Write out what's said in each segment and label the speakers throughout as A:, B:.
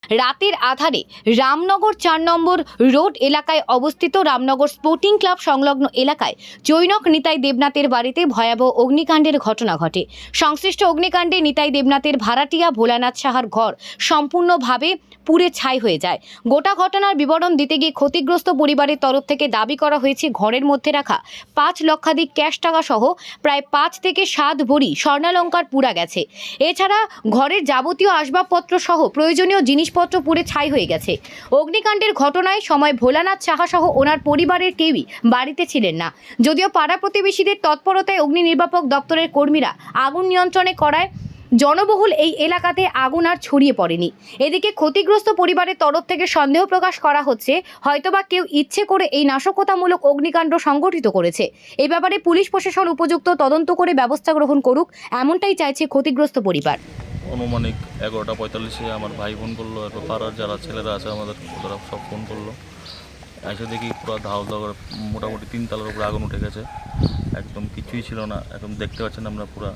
A: রাতের আধারে রামনগর ৪ নম্বর রোড এলাকায় অবস্থিত রামনগর স্পোর্টিং ক্লাব সংলগ্ন এলাকায় জৈনক নিতাই দেবনাথের বাড়িতে ভয়াবহ অগ্নিকাণ্ডের ঘটনা ঘটে। সংশ্লিষ্ট অগ্নিকাণ্ডে নিতাই দেবনাথের ভাড়াটিয়া ভোলানাথ সাহার ঘর সম্পূর্ণভাবে পুড়ে ছাই হয়ে যায়। গোটা ঘটনার বিবরণ দিতে গিয়ে ক্ষতিগ্রস্ত পরিবারের তরফ থেকে দাবি করা হয়েছে ঘরের মধ্যে রাখা ৫ লক্ষাধিক ক্যাশ টাকা সহ প্রায় ৫ থেকে ৭ ভরি স্বর্ণালঙ্কার পুড়া গেছে। এছাড়া ঘরের যাবতীয় আসবাবপত্র সহ প্রয়োজনীয় জিনিসপত্র পুড়ে ছাই হয়ে গেছে। অগ্নিকাণ্ডের ঘটনায় সময় ভোলানাথ সাহা সহ ওনার পরিবারের কেউই বাড়িতে ছিলেন না। যদিও পাড়া প্রতিবেশীদের তৎপরতায় অগ্নি নির্বাপক দপ্তরের কর্মীরা আগুন নিয়ন্ত্রণে করায় জনবহুল এই এলাকাতে আগুন আর ছড়িয়ে পড়েনি। এদিকে ক্ষতিগ্রস্ত পরিবারের তরফ থেকে সন্দেহ প্রকাশ করা হচ্ছে হয়তোবা কেউ ইচ্ছে করে এই নাশকতামূলক অগ্নিকাণ্ড সংগঠিত করেছে। এই ব্যাপারে পুলিশ প্রশাসন উপযুক্ত তদন্ত করে ব্যবস্থা গ্রহণ করুক, এমনটাই চাইছে ক্ষতিগ্রস্ত পরিবার।
B: অনুমানিক 11:45-এ আমার ভাই ফোন করলো, এরপর পাড়ার যারা ছেলেরা আছে আমাদের ওরা সব ফোন করলো। এসে দেখি পুরো ধাও ধাও করে মোটামুটি 3 তলার উপরে আগুন উঠে গেছে। একদম কিছুই ছিল না, একদম দেখতে পাচ্ছেন আমরা পুরো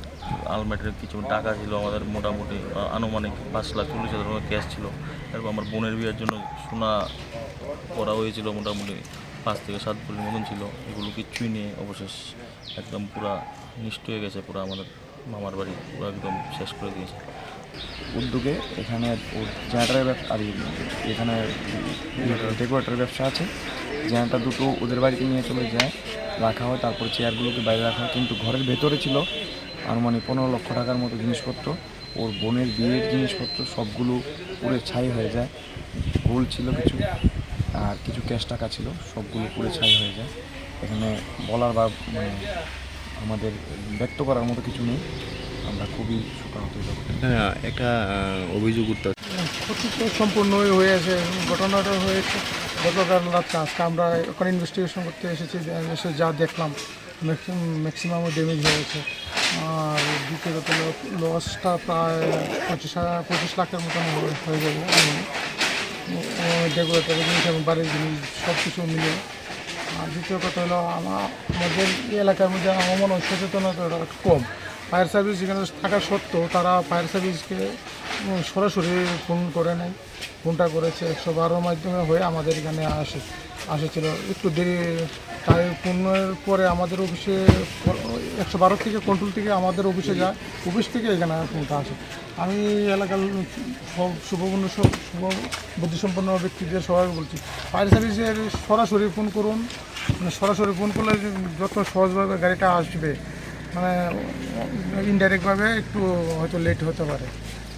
B: আলমারির কিছু টাকা ছিল আমাদের, মোটামুটি আনুমানিক 5,40,000 টাকা ক্যাশ ছিল। এরপর আমার বোনের বিয়ের জন্য সোনা করা হয়েছিল, মোটামুটি 5 থেকে 7 ভরির মতন ছিল। এগুলো কিচ্ছুই নিয়ে অবশেষ একদম পুরা নষ্ট হয়ে গেছে। পুরো আমাদের মামার বাড়ি পুরো একদম শেষ করে দিয়েছে।
C: উদ্যোগে এখানে জেনারেটারের ব্যবসা আর এখানে ডেকোরেটরের ব্যবসা আছে। জেনারেটার দুটো ওদের বাড়িতে নিয়ে চলে যায়, রাখা হয়, তারপর চেয়ারগুলোকে বাইরে রাখা হয়। কিন্তু ঘরের ভেতরে ছিল আনুমানিক 15 লক্ষ টাকার মতো জিনিসপত্র। ওর বোনের বিয়ের জিনিসপত্র সবগুলো পুড়ে ছাই হয়ে যায়। গোল্ড ছিল কিছু, আর কিছু ক্যাশ টাকা ছিল, সবগুলো পুড়ে ছাই হয়ে যায়। এখানে বলার বা আমাদের ব্যক্ত করার মতো কিছু নেই। আমরা খুবই শোকাহত।
D: হ্যাঁ, একটা অভিযোগ উঠতে
E: ক্ষতি তো সম্পূর্ণই হয়েছে। ঘটনাটা হয়েছে গতকাল রাত্রে। আজকে আমরা ওখানে ইনভেস্টিগেশন করতে এসেছি, এসে যা দেখলাম ম্যাক্সিমামও ড্যামেজ হয়েছে। আর দ্বিতীয়ত লসটা প্রায় 25 লাখের মতন হয়ে যাবে। ডেকোরেটরের জিনিস এবং বাড়ির জিনিস সব কিছু মিলে। আর দ্বিতীয় কথা হলো আমাদের এলাকার মধ্যে আমার মনে হয় সচেতনতা কম। ফায়ার সার্ভিস যেখানে থাকা সত্ত্বেও তারা ফায়ার সার্ভিসকে সরাসরি ফোন করে নেয়। ফোনটা করেছে 112-র মাধ্যমে হয়ে আমাদের এখানে আসেছিল। একটু দেরি, তাই ফোনের পরে আমাদের অফিসে 112 থেকে কন্ট্রোল থেকে আমাদের অফিসে যায়, অফিস থেকে এখানে ফোনটা আসে। আমি এলাকার শুভ বুদ্ধিসম্পন্ন ব্যক্তিদের সবাই বলছি, ফায়ার সার্ভিসের সরাসরি ফোন করুন। সরাসরি ফোন করলে যত সহজভাবে গাড়িটা আসবে, মানে ইনডাইরেক্টভাবে একটু হয়তো লেট হতে পারে।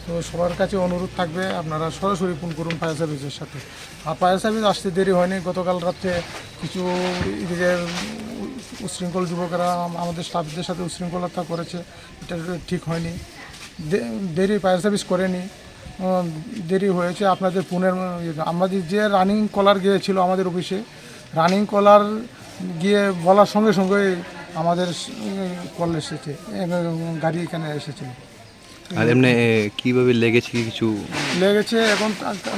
E: তো সবার কাছে অনুরোধ থাকবে, আপনারা সরাসরি ফোন করুন ফায়ার সার্ভিসের সাথে। আর ফায়ার সার্ভিস আসতে দেরি হয়নি। গতকাল রাত্রে কিছু এদিকের উশৃঙ্খল যুবকেরা আমাদের স্টাফদের সাথে উশৃঙ্খলতা করেছে, এটা ঠিক হয়নি। দেরি ফায়ার সার্ভিস করেনি, দেরি হয়েছে আপনাদের ফোনের। আমাদের যে রানিং কলার গিয়েছিল আমাদের অফিসে, রানিং কলার গিয়ে বলার সঙ্গে সঙ্গে আমাদের কল এসেছে, গাড়ি এখানে এসেছিল।
D: আর এমনি কীভাবে লেগেছে কিছু
E: লেগেছে এখন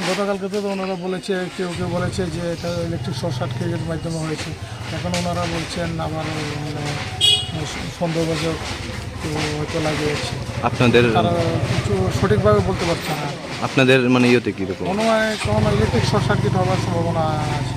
E: গতকালকে তো ওনারা বলেছে, কেউ বলেছে যে এটা ইলেকট্রিক শর্ট সার্কিটের মাধ্যমে হয়েছে। এখন ওনারা বলছেন আবার সন্দেহভাজন হয়তো লাগিয়েছে।
D: আপনাদের
E: তারা কিছু সঠিকভাবে বলতে পারছে না।
D: আপনাদের মানে ইয়েতে কীরকম
E: মনে হয় কোনো ইলেকট্রিক শর্ট সার্কিট হওয়ার সম্ভাবনা আছে।